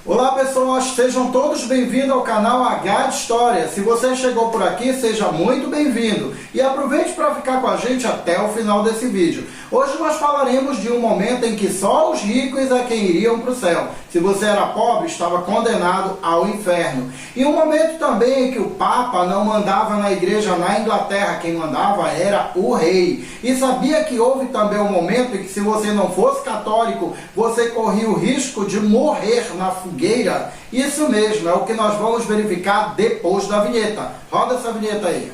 Olá pessoas, sejam todos bem-vindos ao canal H de História. Se você chegou por aqui, seja muito bem-vindo e aproveite para ficar com a gente até o final desse vídeo. Hoje nós falaremos de um momento em que só os ricos é quem iriam para o céu. Se você era pobre, estava condenado ao inferno. E um momento também em que o Papa não mandava na igreja na Inglaterra, quem mandava era o rei. E sabia que houve também um momento em que se você não fosse católico, você corria o risco de morrer na fogueira? Isso mesmo, é o que nós vamos verificar depois da vinheta. Roda essa vinheta aí.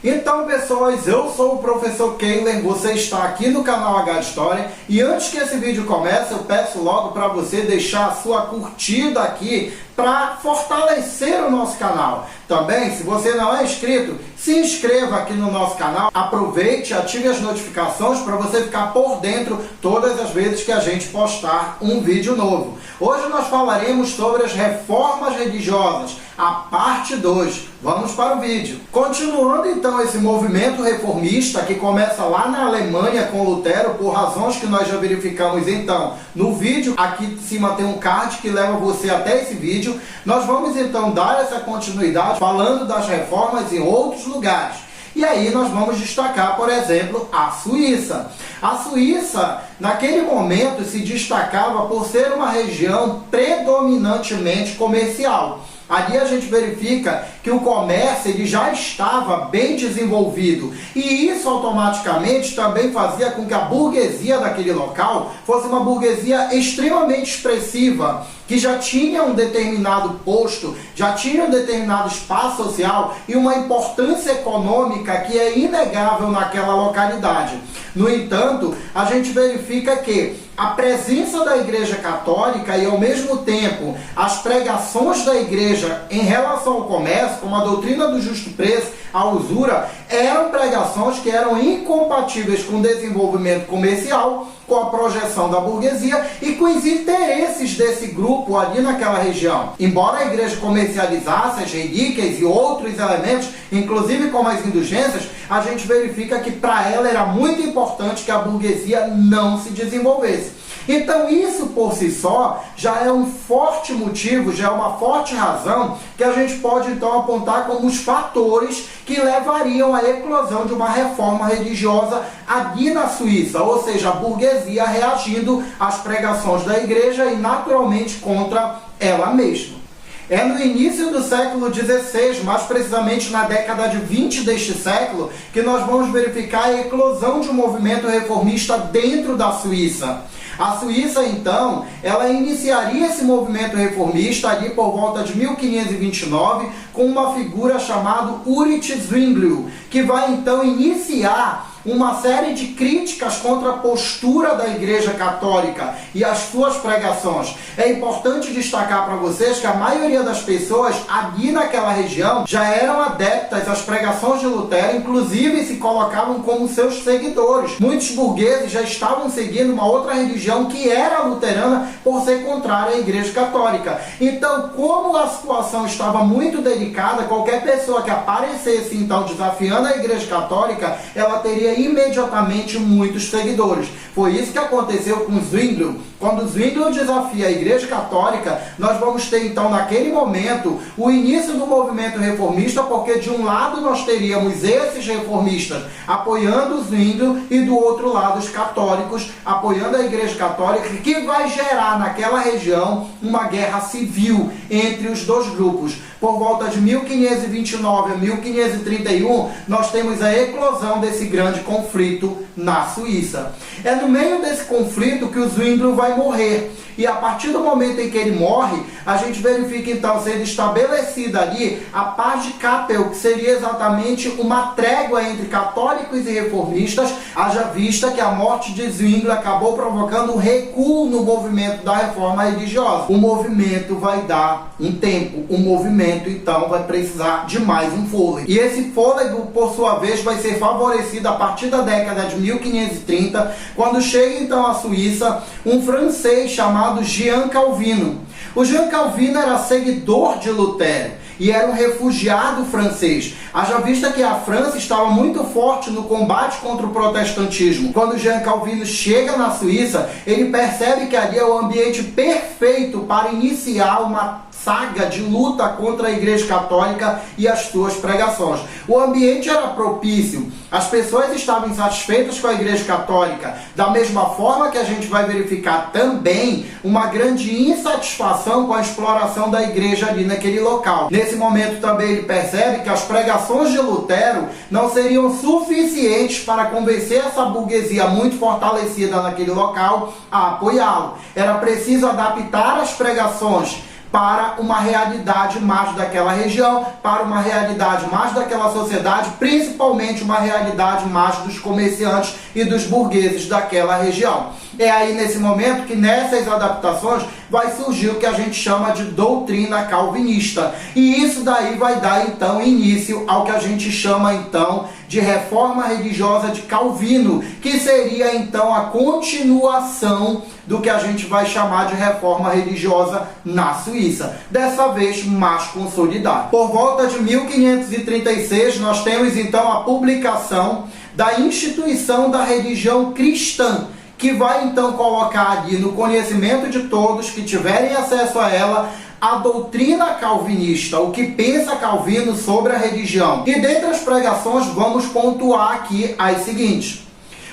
Então pessoas, eu sou o professor Keiler, você está aqui no canal H de História e antes que esse vídeo comece, eu peço logo para você deixar a sua curtida aqui para fortalecer o nosso canal. Também, se você não é inscrito, se inscreva aqui no nosso canal, aproveite, ative as notificações para você ficar por dentro todas as vezes que a gente postar um vídeo novo. Hoje nós falaremos sobre as reformas religiosas, a parte 2. Vamos para o vídeo. Continuando então esse movimento reformista que começa lá na Alemanha com Lutero, por razões que nós já verificamos então no vídeo, aqui em cima tem um card que leva você até esse vídeo. Nós vamos então dar essa continuidade falando das reformas em outros lugares. E aí nós vamos destacar, por exemplo, a Suíça. A Suíça, naquele momento, se destacava por ser uma região predominantemente comercial. Ali a gente verifica que o comércio ele já estava bem desenvolvido e isso automaticamente também fazia com que a burguesia daquele local fosse uma burguesia extremamente expressiva, que já tinha um determinado posto, já tinha um determinado espaço social e uma importância econômica que é inegável naquela localidade. No entanto, a gente verifica que a presença da Igreja Católica e, ao mesmo tempo, as pregações da Igreja em relação ao comércio, como a doutrina do justo preço, a usura, eram pregações que eram incompatíveis com o desenvolvimento comercial, com a projeção da burguesia e com os interesses desse grupo ali naquela região. Embora a igreja comercializasse as relíquias e outros elementos, inclusive como as indulgências, a gente verifica que para ela era muito importante que a burguesia não se desenvolvesse. Então isso por si só já é um forte motivo, já é uma forte razão que a gente pode então apontar como os fatores que levariam à eclosão de uma reforma religiosa ali na Suíça, ou seja, a burguesia reagindo às pregações da igreja e naturalmente contra ela mesma. É no início do século XVI, mais precisamente na década de 20 deste século, que nós vamos verificar a eclosão de um movimento reformista dentro da Suíça. A Suíça, então, ela iniciaria esse movimento reformista ali por volta de 1529 com uma figura chamada Ulrich Zwinglio, que vai então iniciar uma série de críticas contra a postura da Igreja Católica e as suas pregações. É importante destacar para vocês que a maioria das pessoas ali naquela região já eram adeptas às pregações de Lutero, inclusive se colocavam como seus seguidores. Muitos burgueses já estavam seguindo uma outra religião que era luterana por ser contrária à Igreja Católica. Então, como a situação estava muito delicada, qualquer pessoa que aparecesse então desafiando a Igreja Católica, ela teria imediatamente muitos seguidores. Foi isso que aconteceu com Zwinglio. Quando Zwinglio desafia a Igreja Católica, nós vamos ter então naquele momento o início do movimento reformista, porque de um lado nós teríamos esses reformistas apoiando Zwinglio e do outro lado os católicos apoiando a Igreja Católica, que vai gerar naquela região uma guerra civil entre os dois grupos. Por volta de 1529 a 1531, nós temos a eclosão desse grande conflito na Suíça. É no meio desse conflito que o Zwinglio vai morrer. E a partir do momento em que ele morre, a gente verifica então sendo estabelecida ali a paz de Kappel, que seria exatamente uma trégua entre católicos e reformistas, haja vista que a morte de Zwinglio acabou provocando um recuo no movimento da reforma religiosa. O movimento vai dar um tempo, o movimento então vai precisar de mais um fôlego. E esse fôlego, por sua vez, vai ser favorecido a partir da década de 1530, quando chega então à Suíça um francês chamado Jean Calvino. O Jean Calvino era seguidor de Lutero e era um refugiado francês. Haja vista que a França estava muito forte no combate contra o protestantismo. Quando Jean Calvino chega na Suíça, ele percebe que ali é o ambiente perfeito para iniciar uma saga de luta contra a Igreja Católica e as suas pregações. O ambiente era propício, as pessoas estavam insatisfeitas com a Igreja Católica, da mesma forma que a gente vai verificar também uma grande insatisfação com a exploração da igreja ali naquele local. Nesse momento também ele percebe que as pregações de Lutero não seriam suficientes para convencer essa burguesia muito fortalecida naquele local a apoiá-lo. Era preciso adaptar as pregações para uma realidade mais daquela região, para uma realidade mais daquela sociedade, principalmente uma realidade mais dos comerciantes e dos burgueses daquela região. É aí nesse momento que nessas adaptações vai surgir o que a gente chama de doutrina calvinista. E isso daí vai dar então início ao que a gente chama então de reforma religiosa de Calvino, que seria então a continuação do que a gente vai chamar de reforma religiosa na Suíça, dessa vez mais consolidada. Por volta de 1536 nós temos então a publicação da instituição da religião cristã, que vai então colocar ali no conhecimento de todos que tiverem acesso a ela a doutrina calvinista, o que pensa Calvino sobre a religião. E dentre as pregações vamos pontuar aqui as seguintes.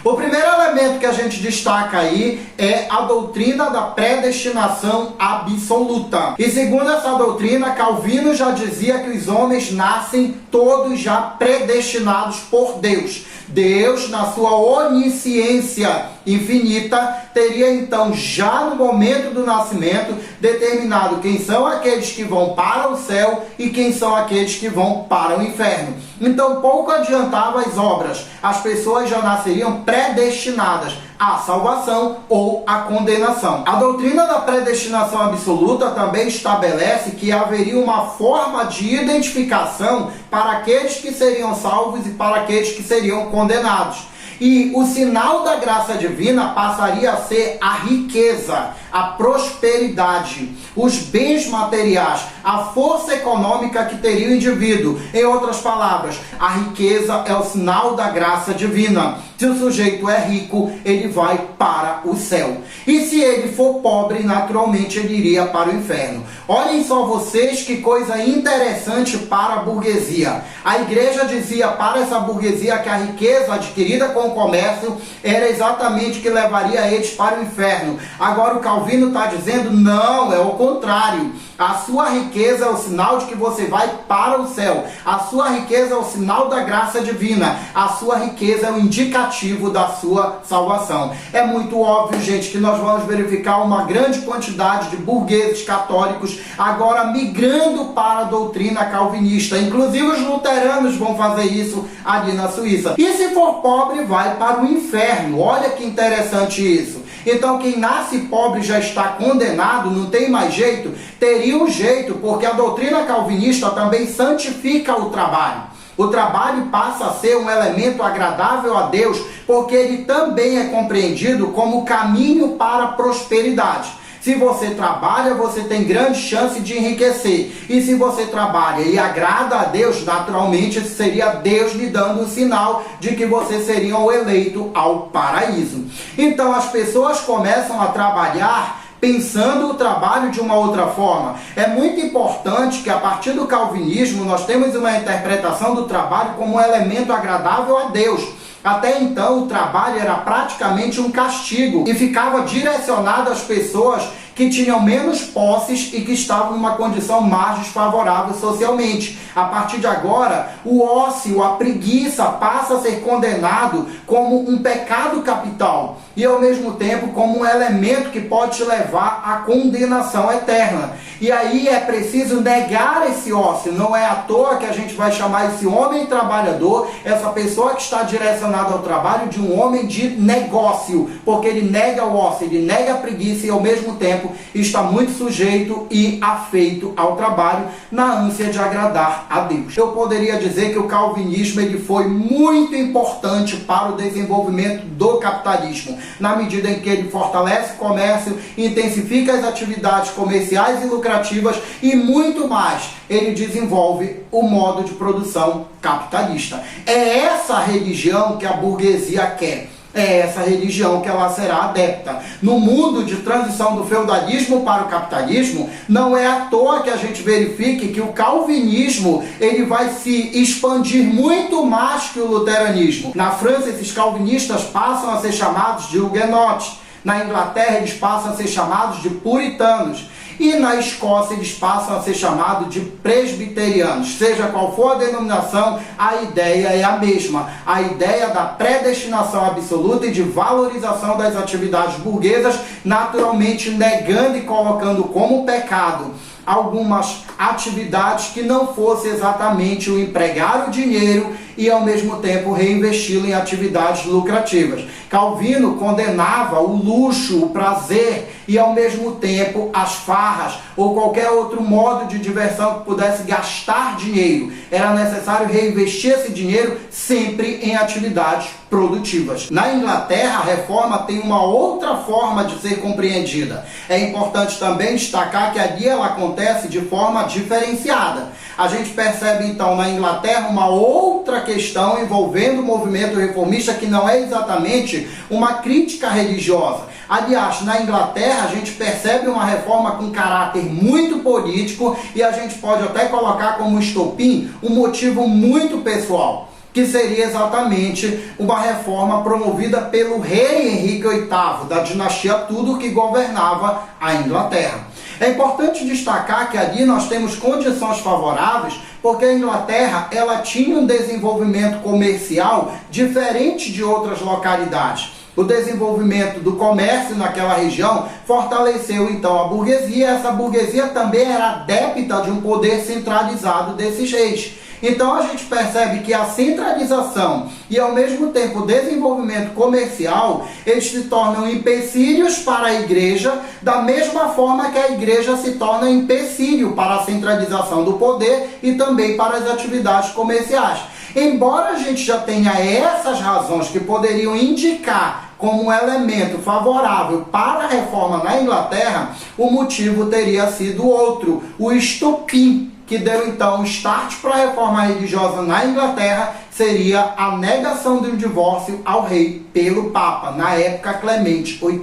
O primeiro elemento que a gente destaca aí é a doutrina da predestinação absoluta. E segundo essa doutrina, Calvino já dizia que os homens nascem todos já predestinados por Deus. Deus, na sua onisciência infinita, teria então já no momento do nascimento determinado quem são aqueles que vão para o céu e quem são aqueles que vão para o inferno. Então pouco adiantava as obras, as pessoas já nasceriam predestinadas à salvação ou à condenação. A doutrina da predestinação absoluta também estabelece que haveria uma forma de identificação para aqueles que seriam salvos e para aqueles que seriam condenados. E o sinal da graça divina passaria a ser a riqueza, a prosperidade, os bens materiais, a força econômica que teria o indivíduo. Em outras palavras, a riqueza é o sinal da graça divina. Se o sujeito é rico, ele vai para o céu. E se ele for pobre, naturalmente ele iria para o inferno. Olhem só vocês que coisa interessante para a burguesia. A igreja dizia para essa burguesia que a riqueza adquirida com o comércio era exatamente o que levaria eles para o inferno. Agora o Calvino está dizendo, não, é o contrário. A sua riqueza é o sinal de que você vai para o céu. A sua riqueza é o sinal da graça divina. A sua riqueza é o indicativo da sua salvação. É muito óbvio, gente, que nós vamos verificar uma grande quantidade de burgueses católicos agora migrando para a doutrina calvinista. Inclusive os luteranos vão fazer isso ali na Suíça. E se for pobre, vai para o inferno. Olha que interessante isso. Então quem nasce pobre já está condenado, não tem mais jeito? Teria um jeito, porque a doutrina calvinista também santifica o trabalho. O trabalho passa a ser um elemento agradável a Deus, porque ele também é compreendido como caminho para a prosperidade. Se você trabalha, você tem grande chance de enriquecer. E se você trabalha e agrada a Deus, naturalmente seria Deus lhe dando um sinal de que você seria o eleito ao paraíso. Então as pessoas começam a trabalhar pensando o trabalho de uma outra forma. É muito importante que a partir do calvinismo nós temos uma interpretação do trabalho como um elemento agradável a Deus. Até então o trabalho era praticamente um castigo e ficava direcionado às pessoas que tinham menos posses e que estavam numa condição mais desfavorável socialmente. A partir de agora, o ócio, a preguiça passa a ser condenado como um pecado capital e ao mesmo tempo como um elemento que pode te levar à condenação eterna. E aí é preciso negar esse ócio. Não é à toa que a gente vai chamar esse homem trabalhador, essa pessoa que está direcionada ao trabalho, de um homem de negócio, porque ele nega o ócio, ele nega a preguiça e ao mesmo tempo tempo está muito sujeito e afeito ao trabalho na ânsia de agradar a Deus. Eu poderia dizer que o calvinismo ele foi muito importante para o desenvolvimento do capitalismo, na medida em que ele fortalece o comércio, intensifica as atividades comerciais e lucrativas e muito mais. Ele desenvolve o modo de produção capitalista. É essa religião que a burguesia quer. É essa religião que ela será adepta. No mundo de transição do feudalismo para o capitalismo, não é à toa que a gente verifique que o calvinismo ele vai se expandir muito mais que o luteranismo. Na França, esses calvinistas passam a ser chamados de huguenotes. Na Inglaterra, eles passam a ser chamados de puritanos. E na Escócia eles passam a ser chamados de presbiterianos. Seja qual for a denominação, a ideia é a mesma. A ideia da predestinação absoluta e de valorização das atividades burguesas, naturalmente negando e colocando como pecado algumas atividades que não fosse exatamente o empregar o dinheiro e ao mesmo tempo reinvesti-lo em atividades lucrativas. Calvino condenava o luxo, o prazer e ao mesmo tempo as farras ou qualquer outro modo de diversão que pudesse gastar dinheiro. Era necessário reinvestir esse dinheiro sempre em atividades produtivas. Na Inglaterra, a reforma tem uma outra forma de ser compreendida. É importante também destacar que ali ela acontece de forma diferenciada. A gente percebe então na Inglaterra uma outra questão envolvendo o movimento reformista que não é exatamente uma crítica religiosa. Aliás, na Inglaterra a gente percebe uma reforma com caráter muito político e a gente pode até colocar como estopim um motivo muito pessoal, que seria exatamente uma reforma promovida pelo rei Henrique VIII, da dinastia Tudor, que governava a Inglaterra. É importante destacar que ali nós temos condições favoráveis, porque a Inglaterra ela tinha um desenvolvimento comercial diferente de outras localidades. O desenvolvimento do comércio naquela região fortaleceu então a burguesia. Essa burguesia também era adepta de um poder centralizado desses reis. Então a gente percebe que a centralização e ao mesmo tempo o desenvolvimento comercial, eles se tornam empecilhos para a igreja, da mesma forma que a igreja se torna empecilho para a centralização do poder e também para as atividades comerciais. Embora a gente já tenha essas razões que poderiam indicar como um elemento favorável para a reforma na Inglaterra, o motivo teria sido outro, o estopim que deu então start para a reforma religiosa na Inglaterra seria a negação do divórcio ao rei pelo Papa, na época Clemente VIII.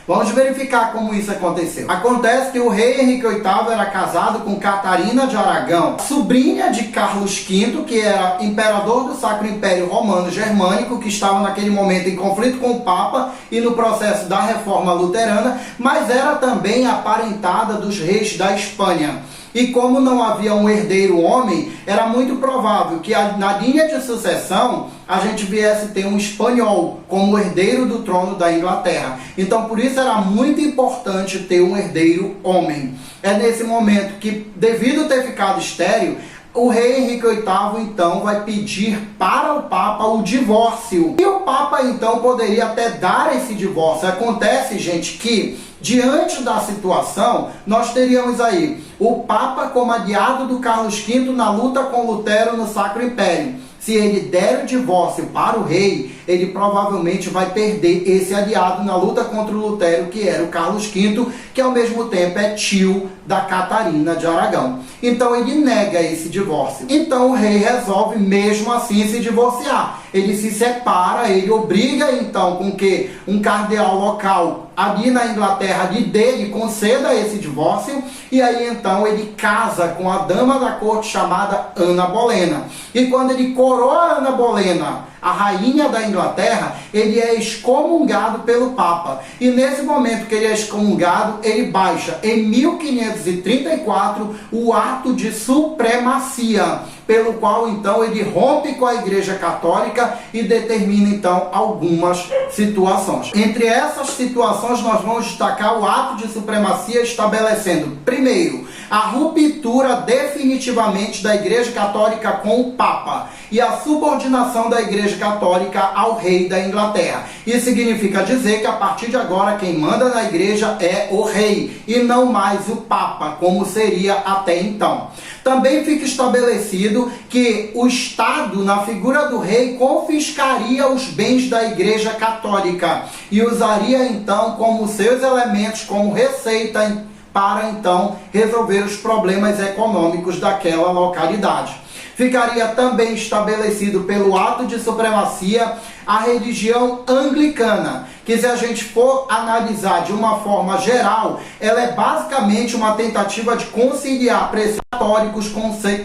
Vamos verificar como isso aconteceu. Acontece que o rei Henrique VIII era casado com Catarina de Aragão, sobrinha de Carlos V, que era imperador do Sacro Império Romano Germânico, que estava naquele momento em conflito com o Papa e no processo da reforma luterana, mas era também aparentada dos reis da Espanha. E como não havia um herdeiro homem, era muito provável que na linha de sucessão a gente viesse ter um espanhol como herdeiro do trono da Inglaterra. Então por isso era muito importante ter um herdeiro homem. É nesse momento que, devido ter ficado estéril, o rei Henrique VIII então vai pedir para o Papa o divórcio. E o Papa então poderia até dar esse divórcio. Acontece, gente, que diante da situação, nós teríamos aí o Papa como aliado do Carlos V na luta com Lutero no Sacro Império. Se ele der o divórcio para o rei, ele provavelmente vai perder esse aliado na luta contra o Lutero, que era o Carlos V, que ao mesmo tempo é tio da Catarina de Aragão. Então ele nega esse divórcio. Então o rei resolve mesmo assim se divorciar. Ele se separa, ele obriga então com que um cardeal local ali na Inglaterra lhe conceda esse divórcio, e aí então ele casa com a dama da corte chamada Ana Bolena. E quando ele coroa Ana Bolena, a rainha da Inglaterra, ele é excomungado pelo Papa. E nesse momento que ele é excomungado, ele baixa em 1534 o ato de supremacia, pelo qual então ele rompe com a Igreja Católica e determina então algumas situações. Entre essas situações nós vamos destacar o ato de supremacia estabelecendo, primeiro, a ruptura definitivamente da Igreja Católica com o Papa e a subordinação da Igreja Católica ao rei da Inglaterra. Isso significa dizer que a partir de agora quem manda na igreja é o rei e não mais o Papa, como seria até então. Também fica estabelecido que o Estado, na figura do rei, confiscaria os bens da Igreja Católica e usaria então como seus elementos, como receita para então resolver os problemas econômicos daquela localidade. Ficaria também estabelecido pelo ato de supremacia a religião anglicana, que se a gente for analisar de uma forma geral, ela é basicamente uma tentativa de conciliar preceitos católicos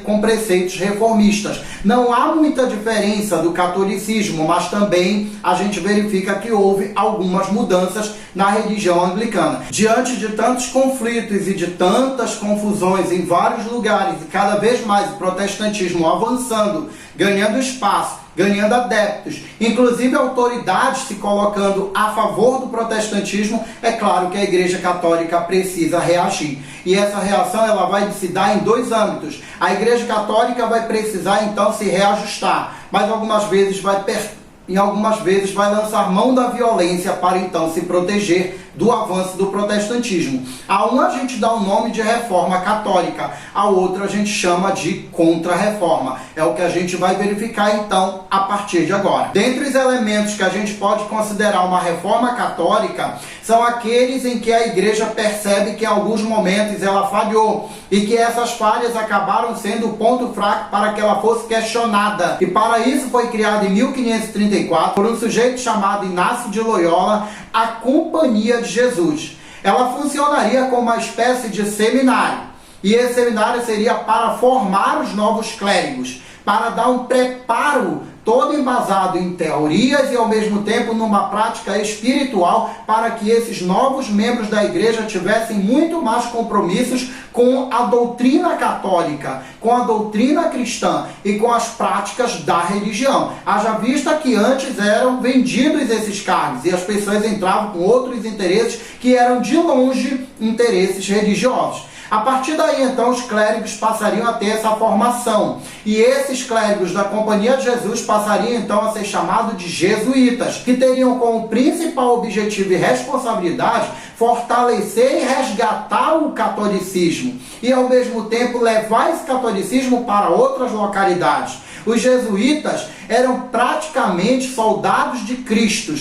com preceitos reformistas. Não há muita diferença do catolicismo, mas também a gente verifica que houve algumas mudanças na religião anglicana. Diante de tantos conflitos e de tantas confusões em vários lugares, e cada vez mais o protestantismo avançando, ganhando espaço, ganhando adeptos, inclusive autoridades se colocando a favor do protestantismo, é claro que a Igreja Católica precisa reagir. E essa reação ela vai se dar em dois âmbitos. A Igreja Católica vai precisar então se reajustar, mas algumas vezes vai lançar mão da violência para então se proteger do avanço do protestantismo. A uma a gente dá o nome de reforma católica, a outra a gente chama de contra-reforma. É o que a gente vai verificar então a partir de agora. Dentre os elementos que a gente pode considerar uma reforma católica, são aqueles em que a igreja percebe que em alguns momentos ela falhou e que essas falhas acabaram sendo o ponto fraco para que ela fosse questionada. E para isso foi criada em 1534 por um sujeito chamado Inácio de Loyola, a Companhia de Jesus. Ela funcionaria como uma espécie de seminário, e esse seminário seria para formar os novos clérigos, para dar um preparo todo embasado em teorias e ao mesmo tempo numa prática espiritual, para que esses novos membros da igreja tivessem muito mais compromissos com a doutrina católica, com a doutrina cristã e com as práticas da religião. Haja vista que antes eram vendidos esses cargos e as pessoas entravam com outros interesses que eram de longe interesses religiosos. A partir daí, então, os clérigos passariam a ter essa formação. E esses clérigos da Companhia de Jesus passariam, então, a ser chamados de jesuítas, que teriam como principal objetivo e responsabilidade fortalecer e resgatar o catolicismo e, ao mesmo tempo, levar esse catolicismo para outras localidades. Os jesuítas eram praticamente soldados de Cristo,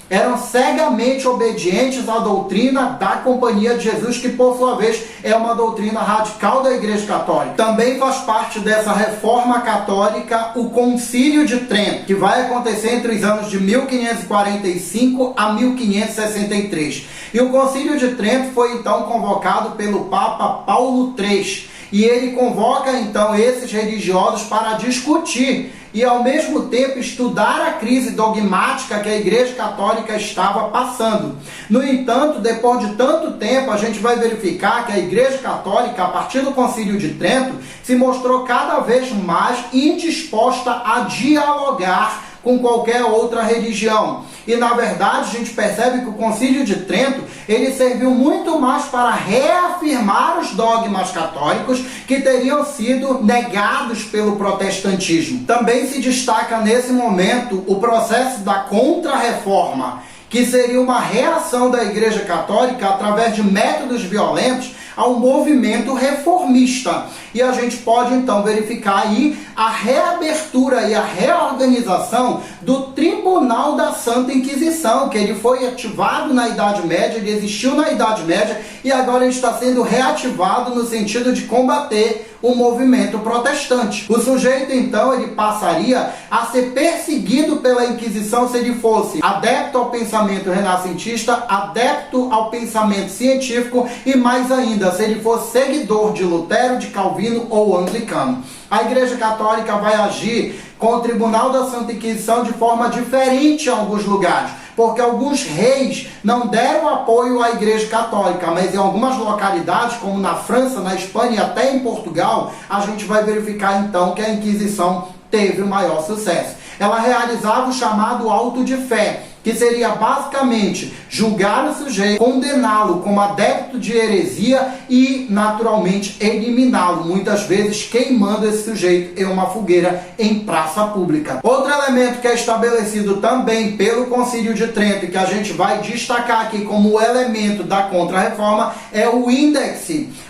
eram cegamente obedientes à doutrina da Companhia de Jesus, que por sua vez é uma doutrina radical da Igreja Católica. Também faz parte dessa reforma católica o Concílio de Trento, que vai acontecer entre os anos de 1545 a 1563. E o Concílio de Trento foi então convocado pelo Papa Paulo III, e ele convoca então esses religiosos para discutir e ao mesmo tempo estudar a crise dogmática que a Igreja Católica estava passando. No entanto, depois de tanto tempo, a gente vai verificar que a Igreja Católica, a partir do Concílio de Trento, se mostrou cada vez mais indisposta a dialogar com qualquer outra religião. E na verdade a gente percebe que o Concílio de Trento ele serviu muito mais para reafirmar os dogmas católicos que teriam sido negados pelo protestantismo. Também se destaca nesse momento o processo da Contra-Reforma, que seria uma reação da Igreja Católica através de métodos violentos ao movimento reformista. E a gente pode então verificar aí a reabertura e a reorganização do Tribunal da Santa Inquisição, que ele foi ativado na Idade Média, ele existiu na Idade Média e agora ele está sendo reativado no sentido de combater o movimento protestante. O sujeito então ele passaria a ser perseguido pela Inquisição se ele fosse adepto ao pensamento renascentista, adepto ao pensamento científico e mais ainda, se ele fosse seguidor de Lutero, de Calvino ou anglicano. A Igreja Católica vai agir com o Tribunal da Santa Inquisição de forma diferente em alguns lugares, porque alguns reis não deram apoio à Igreja Católica, mas em algumas localidades, como na França, na Espanha e até em Portugal, a gente vai verificar então que a Inquisição teve o maior sucesso. Ela realizava o chamado auto de fé, que seria basicamente julgar o sujeito, condená-lo como adepto de heresia e, naturalmente, eliminá-lo, muitas vezes queimando esse sujeito em uma fogueira em praça pública. Outro elemento que é estabelecido também pelo Concílio de Trento e que a gente vai destacar aqui como elemento da Contra-Reforma é o índex,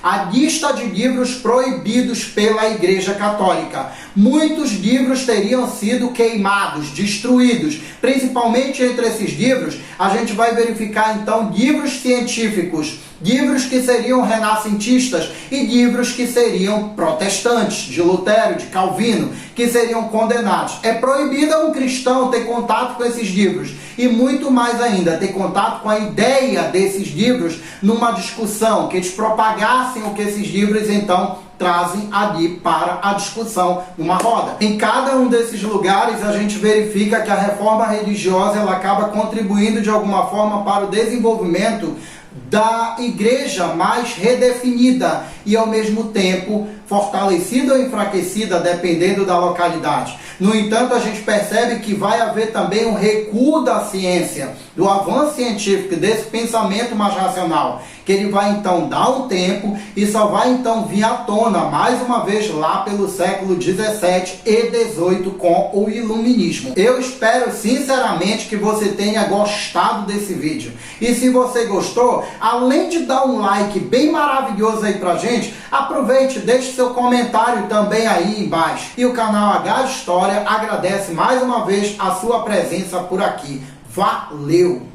a lista de livros proibidos pela Igreja Católica. Muitos livros teriam sido queimados, destruídos. Principalmente entre esses livros, a gente vai verificar então livros científicos, livros que seriam renascentistas e livros que seriam protestantes, de Lutero, de Calvino, que seriam condenados. É proibido um cristão ter contato com esses livros e muito mais ainda, ter contato com a ideia desses livros numa discussão, que eles propagassem o que esses livros então trazem ali para a discussão numa roda. Em cada um desses lugares a gente verifica que a reforma religiosa ela acaba contribuindo de alguma forma para o desenvolvimento da igreja mais redefinida e ao mesmo tempo fortalecida ou enfraquecida dependendo da localidade. No entanto, a gente percebe que vai haver também um recuo da ciência, do avanço científico, desse pensamento mais racional, que ele vai então dar um tempo e só vai então vir à tona mais uma vez lá pelo século 17 e 18 com o iluminismo. Eu espero sinceramente que você tenha gostado desse vídeo. E se você gostou, além de dar um like bem maravilhoso aí pra gente, aproveite, deixe seu comentário também aí embaixo. E o canal H História agradece mais uma vez a sua presença por aqui. Valeu!